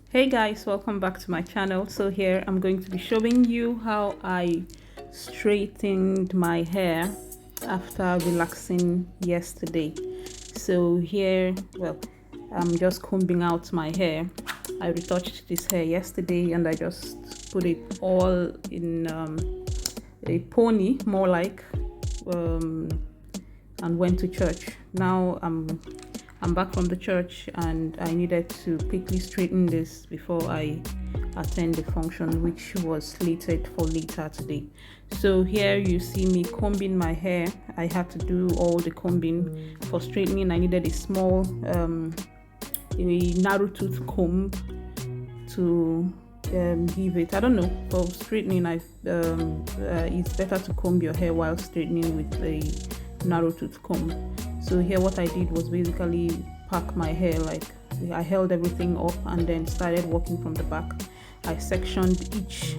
Hey guys, welcome back to my channel. So here I'm going to be showing you how I straightened my hair after relaxing yesterday. So here, well, I'm just combing out my hair. I retouched this hair yesterday and I just put it all in a pony, more like, um, and went to church. Now I'm back from the church and I needed to quickly straighten this before I attend the function, which was slated for later today. So here you see me combing my hair. I had to do all the combing. For straightening, I needed a small a narrow tooth comb to give it. I don't know, for straightening it's better to comb your hair while straightening with a narrow tooth comb. So here what I did was basically pack my hair, like I held everything up and then started working from the back. I sectioned each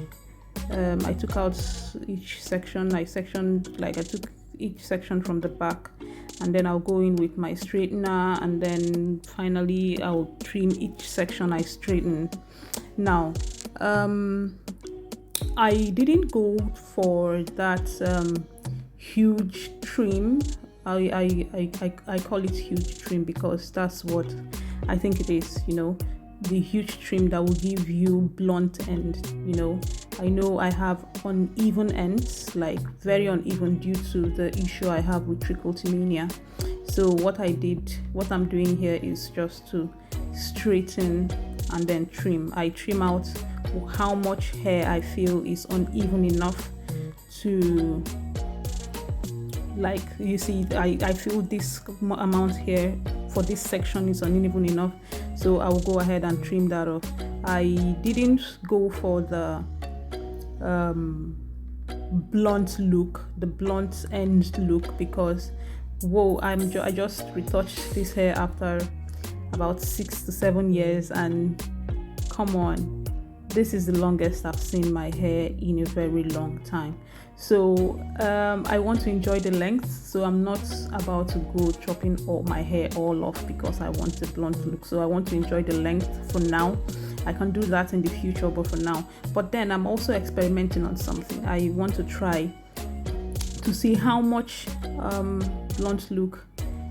I took out each section. I took each section from the back, and then I'll go in with my straightener, and then finally I'll trim each section I straighten. Now I didn't go for that huge trim. I call it huge trim because that's what I think it is, the huge trim that will give you blunt end. I know I have uneven ends, like very uneven, due to the issue I have with trichotillomania. So what I'm doing here is just to straighten and then trim. I trim out how much hair I feel is uneven enough to, like you see, I feel this amount here for this section is uneven enough, so I will go ahead and trim that off. I didn't go for the blunt look, the blunt end look, because I just retouched this hair after about 6 to 7 years, and come on, this is the longest I've seen my hair in a very long time. So I want to enjoy the length, so I'm not about to go chopping all my hair all off because I want a blunt look. So I want to enjoy the length for now. I can do that in the future, but for now. But then I'm also experimenting on something. I want to try to see how much blunt look,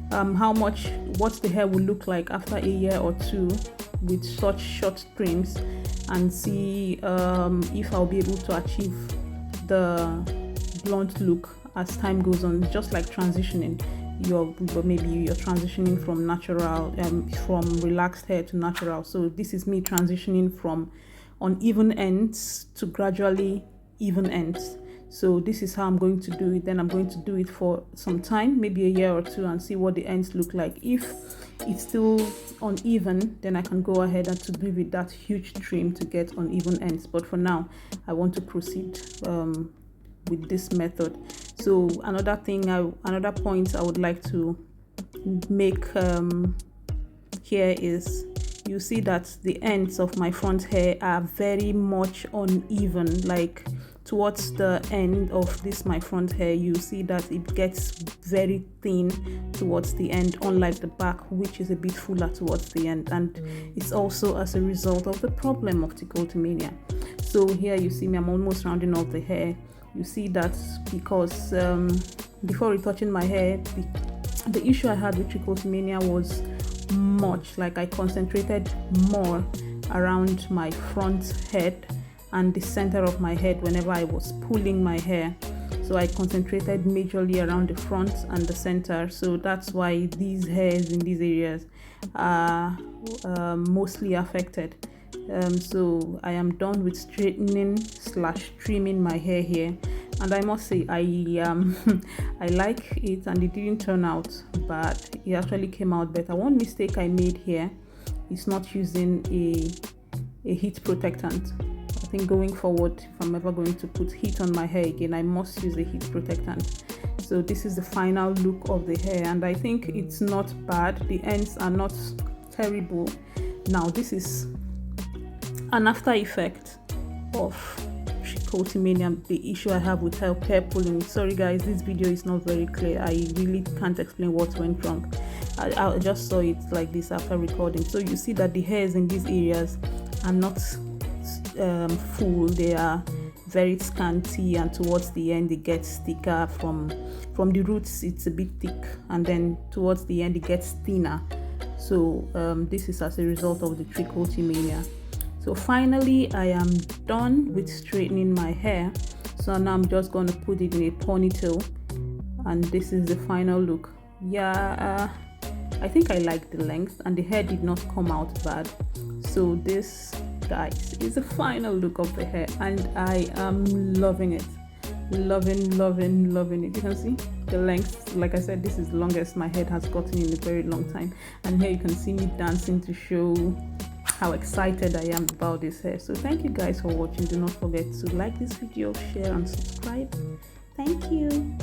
what the hair will look like after a year or two with such short trims, and see if I'll be able to achieve the blunt look as time goes on. Just like transitioning, maybe you're transitioning from natural, from relaxed hair to natural. So this is me transitioning from uneven ends to gradually even ends. So this is how I'm going to do it. Then I'm going to do it for some time, maybe a year or two, and see what the ends look like. If it's still uneven, then I can go ahead and to give it that huge trim to get uneven ends. But for now, I want to proceed with this method. So another point I would like to make here is, you see that the ends of my front hair are very much uneven. Like towards the end of this my front hair, you see that it gets very thin towards the end, unlike the back, which is a bit fuller towards the end. And it's also as a result of the problem of trichotillomania. So here you see me, I'm almost rounding off the hair. You see that because before retouching my hair, the issue I had with trichotillomania was much, like I concentrated more around my front head and the center of my head whenever I was pulling my hair. So I concentrated majorly around the front and the center. So that's why these hairs in these areas are mostly affected. So I am done with straightening / trimming my hair here, and I must say I I like it, and it didn't turn out bad. It actually came out better. One mistake I made here is not using a heat protectant. I think going forward, if I'm ever going to put heat on my hair again, I must use a heat protectant. So this is the final look of the hair, and I think it's not bad. The ends are not terrible. Now this is an after effect of trichotillomania, the issue I have with hair pulling. Sorry guys, this video is not very clear. I really can't explain what went wrong. I just saw it like this after recording. So you see that the hairs in these areas are not full, they are very scanty, and towards the end it gets thicker. From the roots it's a bit thick, and then towards the end it gets thinner. So this is as a result of the trichotillomania. So finally I am done with straightening my hair. So now I'm just going to put it in a ponytail, and this is the final look. Yeah, I think I like the length, and the hair did not come out bad. So this, guys, is the final look of the hair, and I am loving it. Loving it. You can see the length. Like I said, this is the longest my head has gotten in a very long time. And here you can see me dancing to show how excited I am about this hair. So thank you guys for watching. Do not forget to like this video, share and subscribe. Thank you.